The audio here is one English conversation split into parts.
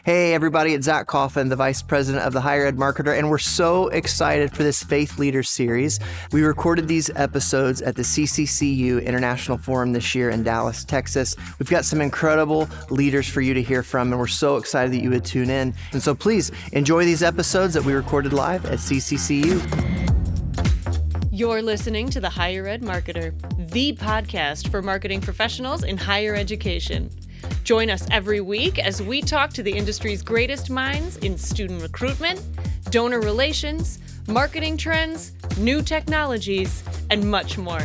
Hey everybody, it's Zach Coffin, the Vice President of the Higher Ed Marketer, and we're so excited for this Faith Leaders series. We recorded these episodes at the CCCU International Forum this year in Dallas, Texas. We've got some incredible leaders for you to hear from, and we're so excited that you would tune in. And so please enjoy these episodes that we recorded live at CCCU. You're listening to the Higher Ed Marketer, the podcast for marketing professionals in higher education. Join us every week as we talk to the industry's greatest minds in student recruitment, donor relations, marketing trends, new technologies, and much more.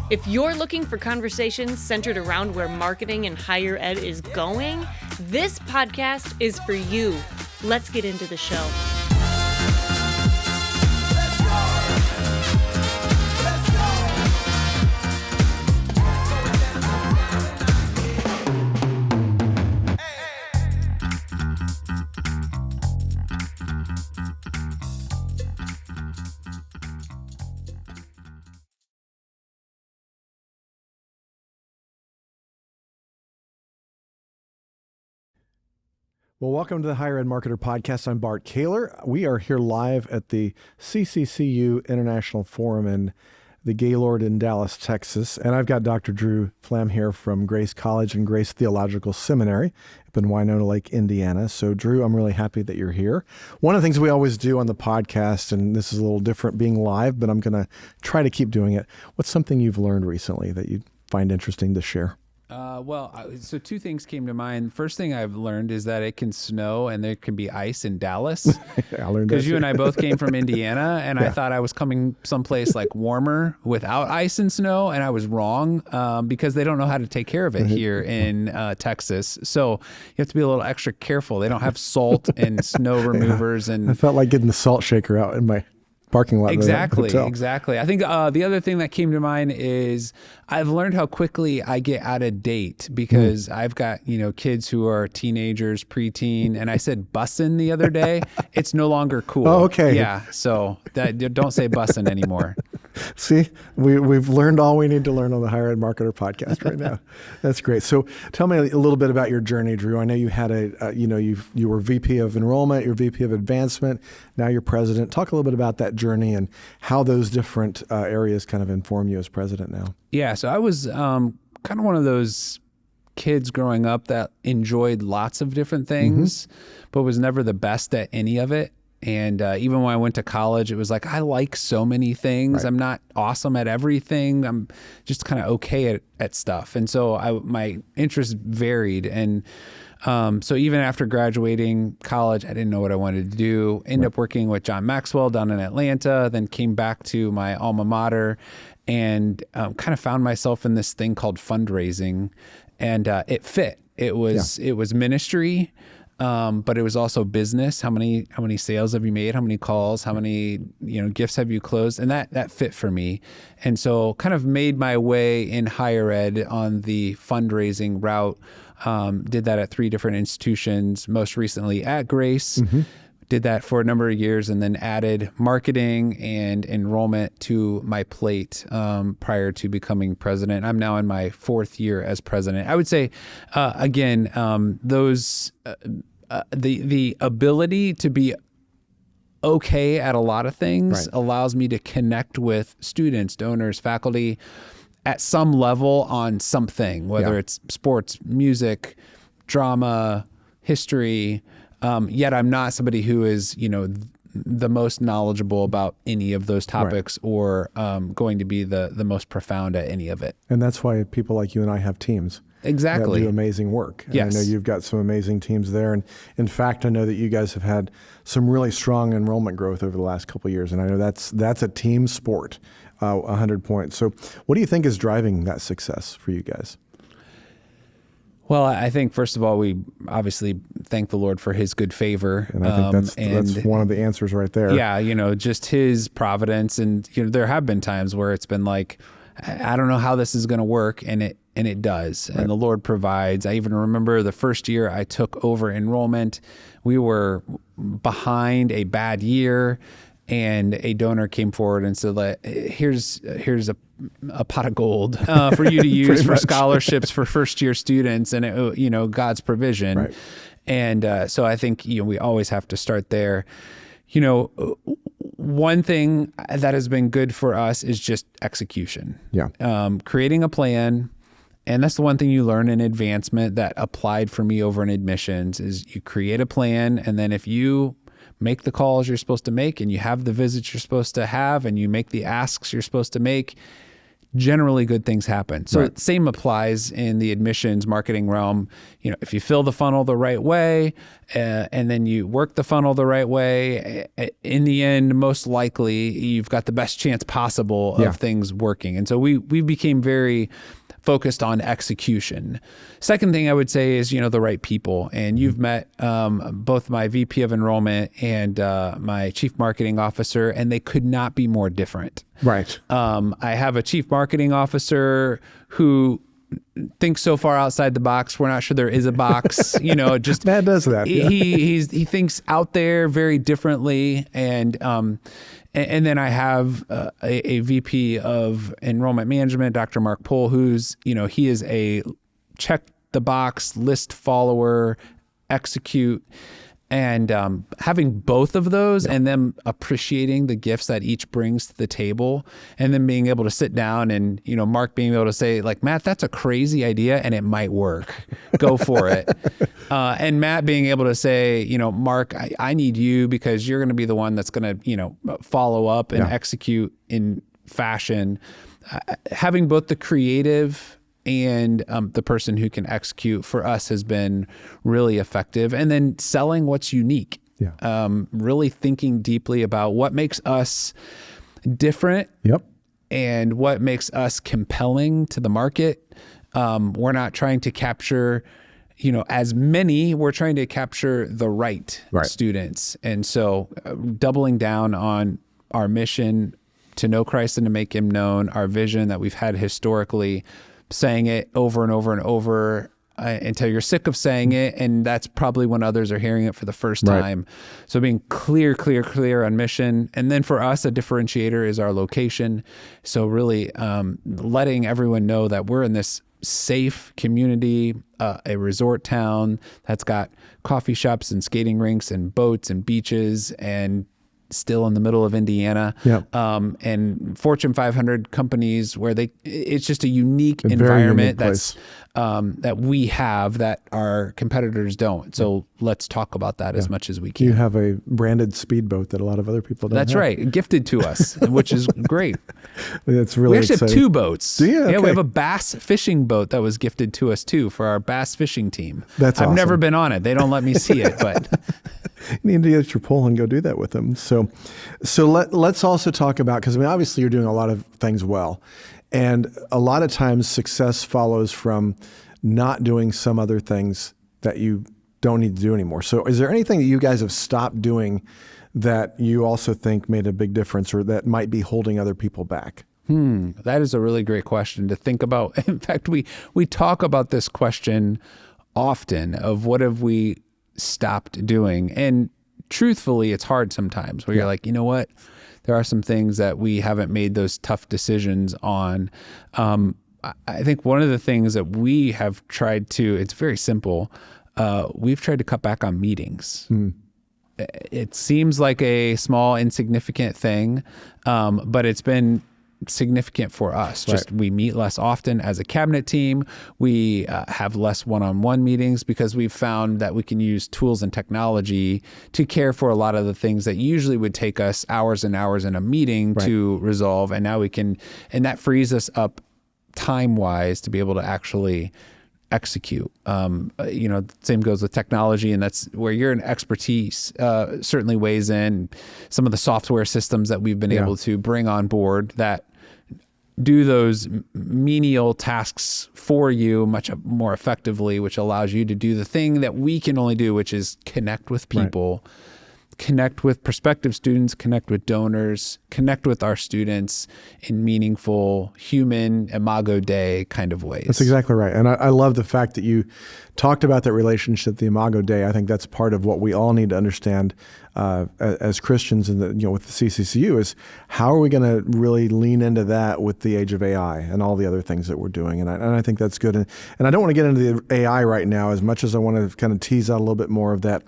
If you're looking for conversations centered around where marketing in higher ed is going, this podcast is for you. Let's get into the show. Well, welcome to the Higher Ed Marketer Podcast. I'm Bart Caylor. We are here live at the CCCU International Forum in the Gaylord in Dallas, Texas. And I've got Dr. Drew Flamm here from Grace College and Grace Theological Seminary up in Winona Lake, Indiana. So, Drew, I'm really happy that you're here. One of the things we always do on the podcast, and this is a little different being live, but I'm going to try to keep doing it. What's something you've learned recently that you find interesting to share? So two things came to mind. First thing I've learned is that it can snow and there can be ice in Dallas. I learned that because you too. and I both came from Indiana, and I thought I was coming someplace like warmer without ice and snow, and I was wrong because they don't know how to take care of it here in Texas. So you have to be a little extra careful. They don't have salt and snow removers. And I felt like getting the salt shaker out in my parking lot. Exactly. I think the other thing that came to mind is I've learned how quickly I get out of date because I've got, kids who are teenagers, preteen, and I said bussin' the other day. It's no longer cool. Oh, okay. Yeah. So don't say bussin' anymore. See, we've learned all we need to learn on the Higher Ed Marketer Podcast right now. That's great. So tell me a little bit about your journey, Drew. I know you had you were VP of enrollment, you're VP of advancement, now you're president. Talk a little bit about that journey and how those different areas kind of inform you as president now. Yeah, so I was kind of one of those kids growing up that enjoyed lots of different things, but was never the best at any of it. And even when I went to college, it was like, I like so many things. Right. I'm not awesome at everything. I'm just kind of okay at stuff. And so my interests varied. And so even after graduating college, I didn't know what I wanted to do. Ended up working with John Maxwell down in Atlanta, then came back to my alma mater and kind of found myself in this thing called fundraising. And it fit. It was ministry. But it was also business. How many sales have you made? How many calls? How many gifts have you closed? And that fit for me. And so kind of made my way in higher ed on the fundraising route. Did that at 3 different institutions. Most recently at Grace. Did that for a number of years, and then added marketing and enrollment to my plate prior to becoming president. I'm now in my 4th year as president. I would say, the ability to be okay at a lot of things allows me to connect with students, donors, faculty at some level on something, whether it's sports, music, drama, history. Yet I'm not somebody who is, the most knowledgeable about any of those topics or going to be the most profound at any of it. And that's why people like you and I have teams. Exactly. That do amazing work. And yes. I know you've got some amazing teams there. And in fact, I know that you guys have had some really strong enrollment growth over the last couple of years. And I know that's a team sport, 100 points. So what do you think is driving that success for you guys? Well, I think, first of all, we obviously thank the Lord for his good favor. And I think that's one of the answers right there. Yeah, just his providence. And there have been times where it's been like, I don't know how this is going to work, and it does. And the Lord provides. I even remember the first year I took over enrollment. We were behind a bad year, and a donor came forward and said, here's a pot of gold for you to use for scholarships for first year students, and God's provision. Right. And so I think, we always have to start there. One thing that has been good for us is just execution. Yeah. Creating a plan. And that's the one thing you learn in advancement that applied for me over in admissions is you create a plan. And then if you make the calls you're supposed to make and you have the visits you're supposed to have and you make the asks you're supposed to make, generally good things happen. So Right. Same applies in the admissions marketing realm. If you fill the funnel the right way and then you work the funnel the right way, in the end, most likely you've got the best chance possible of things working. And so we became very focused on execution. Second thing I would say is, the right people. And you've met both my VP of enrollment and my chief marketing officer, and they could not be more different. Right. I have a chief marketing officer who thinks so far outside the box. We're not sure there is a box, just Matt does that. Yeah. He thinks out there very differently. And then I have a VP of enrollment management, Dr. Mark Pohl, who's, he is a check the box list follower, execute. And having both of those and them appreciating the gifts that each brings to the table, and then being able to sit down and, Mark being able to say, like, Matt, that's a crazy idea and it might work. Go for it. And Matt being able to say, Mark, I need you because you're going to be the one that's going to, follow up and execute in fashion. Having both the creative and the person who can execute for us has been really effective. And then selling what's unique. Yeah. Really thinking deeply about what makes us different. Yep. And what makes us compelling to the market. We're not trying to capture, as many. We're trying to capture the right students. And so doubling down on our mission to know Christ and to make him known, our vision that we've had historically, saying it over and over and over until you're sick of saying it. And that's probably when others are hearing it for the first time. So being clear on mission. And then for us, a differentiator is our location. So really letting everyone know that we're in this safe community, a resort town that's got coffee shops and skating rinks and boats and beaches and still in the middle of Indiana, and Fortune 500 companies where it's just a unique environment that's that we have that our competitors don't. So let's talk about that as much as we can. You have a branded speedboat that a lot of other people don't That's have. right. Gifted to us, which is great. That's really We actually exciting. have two boats. Do you? Yeah, Okay. we have a bass fishing boat that was gifted to us too for our bass fishing team. That's I've awesome. never been on it. They don't let me see it, but You need to get your poll and go do that with them. So let's also talk about, because obviously you're doing a lot of things well. And a lot of times success follows from not doing some other things that you don't need to do anymore. So is there anything that you guys have stopped doing that you also think made a big difference or that might be holding other people back? That is a really great question to think about. In fact, we talk about this question often of what have we stopped doing? And truthfully, it's hard sometimes where you're like, you know what? There are some things that we haven't made those tough decisions on. I think one of the things that we have tried to, it's very simple. We've tried to cut back on meetings. It seems like a small, insignificant thing, but it's been significant for us. Just we meet less often as a cabinet team. We have less one-on-one meetings because we've found that we can use tools and technology to care for a lot of the things that usually would take us hours and hours in a meeting to resolve. And now we can, and that frees us up time-wise to be able to actually execute. Same goes with technology, and that's where your expertise certainly weighs in. Some of the software systems that we've been able to bring on board that do those menial tasks for you much more effectively, which allows you to do the thing that we can only do, which is connect with people, connect with prospective students, connect with donors, connect with our students in meaningful human Imago Dei kind of ways. That's exactly right. And I love the fact that you talked about that relationship, the Imago Dei. I think that's part of what we all need to understand as Christians and with the CCCU is how are we going to really lean into that with the age of AI and all the other things that we're doing. And I think that's good. And I don't want to get into the AI right now as much as I want to kind of tease out a little bit more of that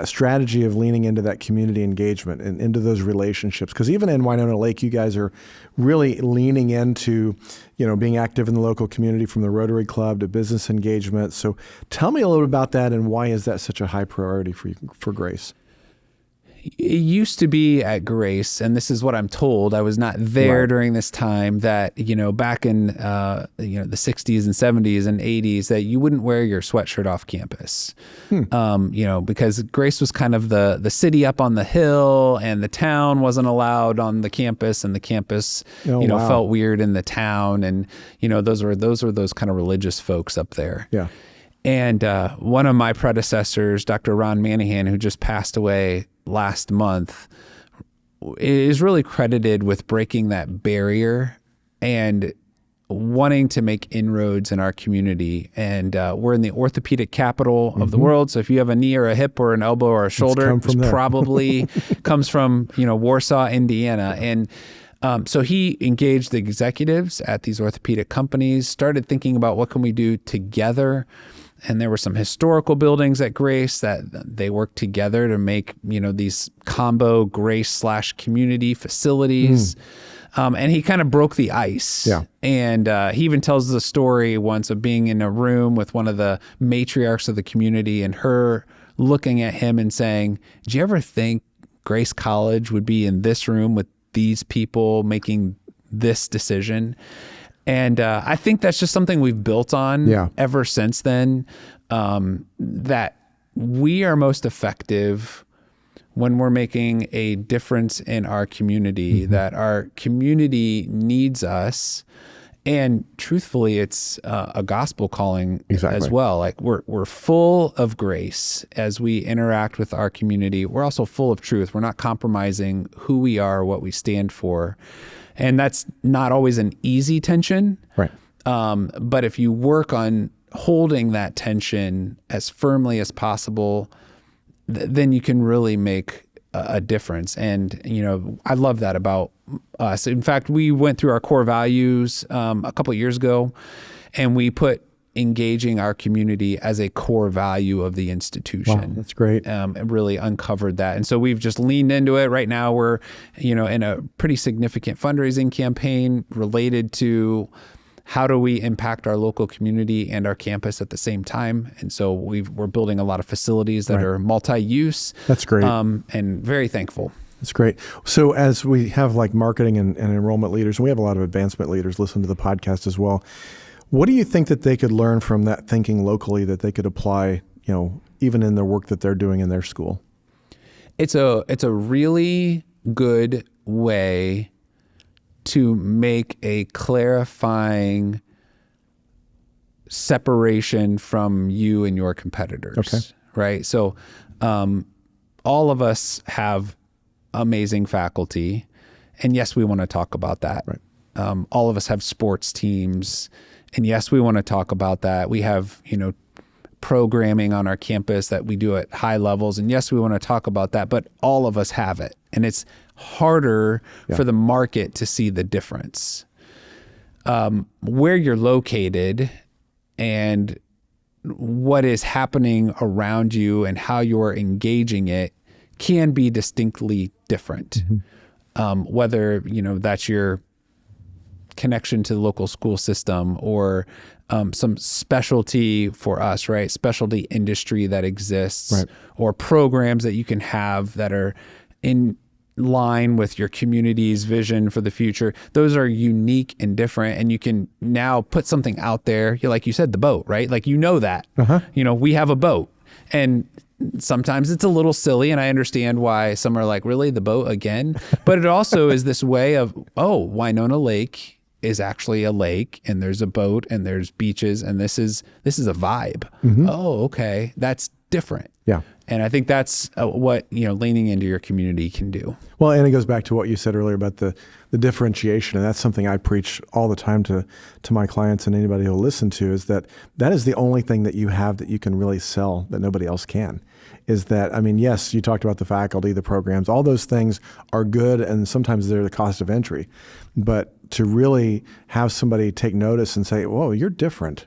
strategy of leaning into that community engagement and into those relationships. Because even in Winona Lake, you guys are really leaning into, being active in the local community from the Rotary Club to business engagement. So tell me a little bit about that and why is that such a high priority for Grace? It used to be at Grace, and this is what I'm told, I was not there during this time, that, back in, the 60s and 70s and 80s, that you wouldn't wear your sweatshirt off campus, because Grace was kind of the city up on the hill, and the town wasn't allowed on the campus, and the campus, felt weird in the town. And, those were those kind of religious folks up there. Yeah. And one of my predecessors, Dr. Ron Manahan, who just passed away last month, is really credited with breaking that barrier and wanting to make inroads in our community. And we're in the orthopedic capital of the world. So if you have a knee or a hip or an elbow or a shoulder, it probably comes from, Warsaw, Indiana. And so he engaged the executives at these orthopedic companies, started thinking about what can we do together. And there were some historical buildings at Grace that they worked together to make, these combo Grace/community facilities. And he kind of broke the ice. Yeah. And he even tells the story once of being in a room with one of the matriarchs of the community and her looking at him and saying, "Do you ever think Grace College would be in this room with these people making this decision?" And I think that's just something we've built on ever since then, that we are most effective when we're making a difference in our community, that our community needs us. And truthfully, it's a gospel calling as well. Like we're full of grace as we interact with our community. We're also full of truth. We're not compromising who we are, what we stand for. And that's not always an easy tension. Right. But if you work on holding that tension as firmly as possible, then you can really make a difference. And, I love that about us. In fact, we went through our core values a couple of years ago, and we put engaging our community as a core value of the institution. Wow, that's great. And really uncovered that. And so we've just leaned into it. Right now we're, in a pretty significant fundraising campaign related to how do we impact our local community and our campus at the same time. And so we're building a lot of facilities that are multi-use. That's great. And very thankful. That's great. So as we have like marketing and enrollment leaders, and we have a lot of advancement leaders listen to the podcast as well, what do you think that they could learn from that thinking locally that they could apply, even in the work that they're doing in their school? It's a really good way to make a clarifying separation from you and your competitors. Okay. Right? So all of us have amazing faculty, and yes, we want to talk about that. Right. All of us have sports teams, and yes, we want to talk about that. We have, programming on our campus that we do at high levels, and yes, we want to talk about that, but all of us have it. And it's harder for the market to see the difference. Where you're located and what is happening around you and how you're engaging it can be distinctly different. Whether, that's your connection to the local school system or some specialty for us, right? Specialty industry that exists, right, or programs that you can have that are in line with your community's vision for the future. Those are unique and different, and you can now put something out there. Like you said, the boat, right? Like, that, we have a boat, and sometimes it's a little silly, and I understand why some are like, really, the boat again? But it also is this way of, Winona Lake is actually a lake, and there's a boat, and there's beaches, and this is a vibe. Oh, okay. That's different. Yeah. And I think that's what, leaning into your community can do. Well, and it goes back to what you said earlier about the differentiation. And that's something I preach all the time to my clients and anybody who'll listen to, is that is the only thing that you have that you can really sell that nobody else can. Is that, yes, you talked about the faculty, the programs, all those things are good, and sometimes they're the cost of entry. But to really have somebody take notice and say, whoa, you're different,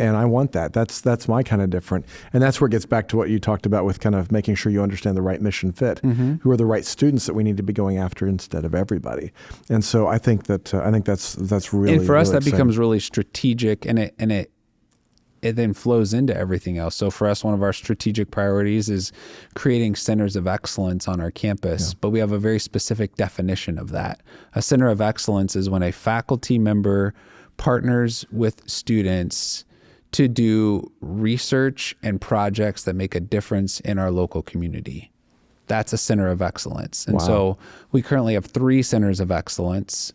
and I want that. That's my kind of different. And that's where it gets back to what you talked about with kind of making sure you understand the right mission fit, who are the right students that we need to be going after instead of everybody. And so I think that's really, and for us, really that exciting. becomes really strategic, and it then flows into everything else. So for us, one of our strategic priorities is creating centers of excellence on our campus, but we have a very specific definition of that. A center of excellence is when a faculty member partners with students to do research and projects that make a difference in our local community. That's a center of excellence. And so we currently have 3 centers of excellence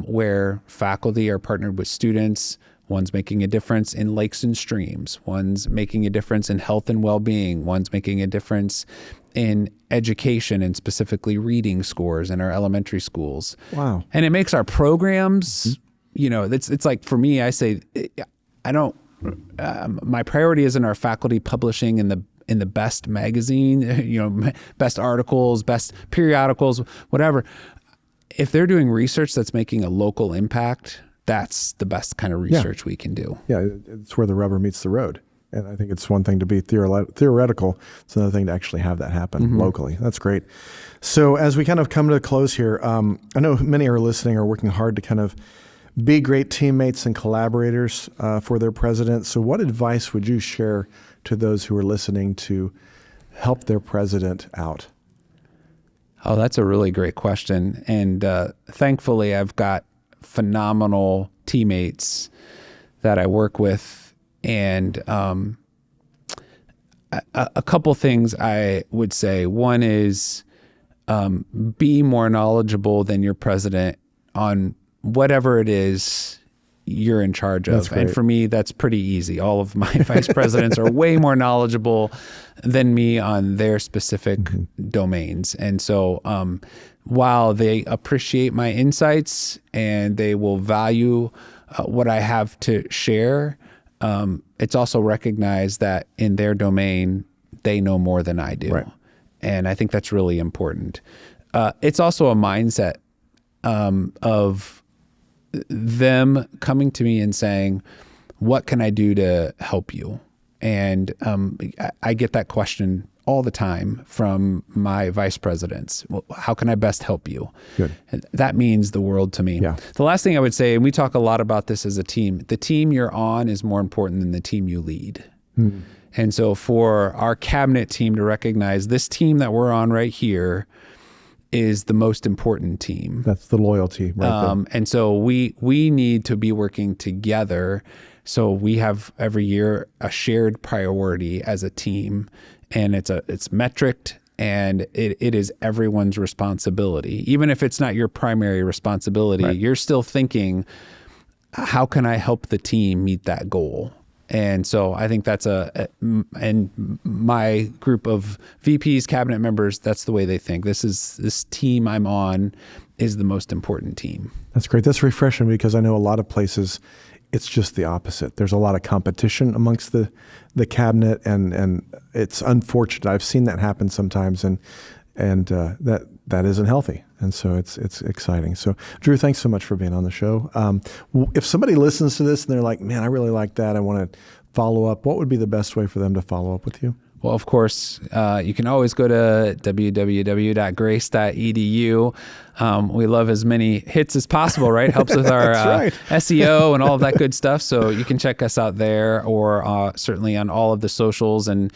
where faculty are partnered with students. One's making a difference in lakes and streams. One's making a difference in health and well-being. One's making a difference in education, and specifically reading scores in our elementary schools. Wow. And it makes our programs, it's like, for me, I say, my priority isn't our faculty publishing in the best magazine, best articles, best periodicals, whatever. If they're doing research that's making a local impact, that's the best kind of research we can do. Yeah, it's where the rubber meets the road. And I think it's one thing to be theoretical. It's another thing to actually have that happen locally. That's great. So as we kind of come to a close here, I know many are listening are working hard to kind of be great teammates and collaborators for their president. So what advice would you share to those who are listening to help their president out? Oh, that's a really great question. And thankfully, I've got phenomenal teammates that I work with. And a couple things I would say. One is be more knowledgeable than your president on whatever it is you're in charge of. And for me, that's pretty easy. All of my vice presidents are way more knowledgeable than me on their specific domains. And so while they appreciate my insights and they will value what I have to share, it's also recognized that in their domain, they know more than I do. Right. And I think that's really important. It's also a mindset of them coming to me and saying, what can I do to help you? And I get that question all the time from my vice presidents. Well, how can I best help you? Good. And that means the world to me. Yeah. The last thing I would say, and we talk a lot about this as a team, the team you're on is more important than the team you lead. And so for our cabinet team to recognize this team that we're on right here is the most important team. That's the loyalty right there. And so we need to be working together. So we have every year a shared priority as a team, and it's metriced, and it is everyone's responsibility. Even if it's not your primary responsibility, you're still thinking, how can I help the team meet that goal? And so I think that's and my group of VPs, cabinet members, that's the way they think. This team I'm on is the most important team. That's great. That's refreshing, because I know a lot of places it's just the opposite. There's a lot of competition amongst the cabinet, and it's unfortunate. I've seen that happen sometimes, and that isn't healthy. And so it's exciting. So Drew, thanks so much for being on the show. If somebody listens to this and they're like, man, I really like that, I want to follow up, what would be the best way for them to follow up with you? Well, of course, you can always go to www.grace.edu. We love as many hits as possible, right? Helps with our SEO and all of that good stuff. So you can check us out there, or certainly on all of the socials. And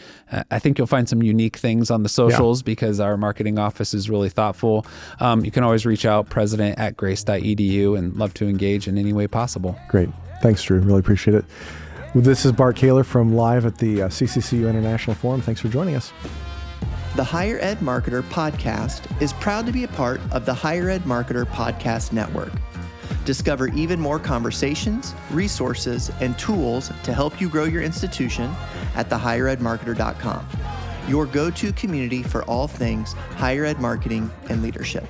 I think you'll find some unique things on the socials because our marketing office is really thoughtful. You can always reach out, president@grace.edu, and love to engage in any way possible. Great. Thanks, Drew. Really appreciate it. This is Bart Caylor from live at the CCCU International Forum. Thanks for joining us. The Higher Ed Marketer podcast is proud to be a part of the Higher Ed Marketer Podcast Network. Discover even more conversations, resources, and tools to help you grow your institution at thehigheredmarketer.com. your go-to community for all things higher ed marketing and leadership.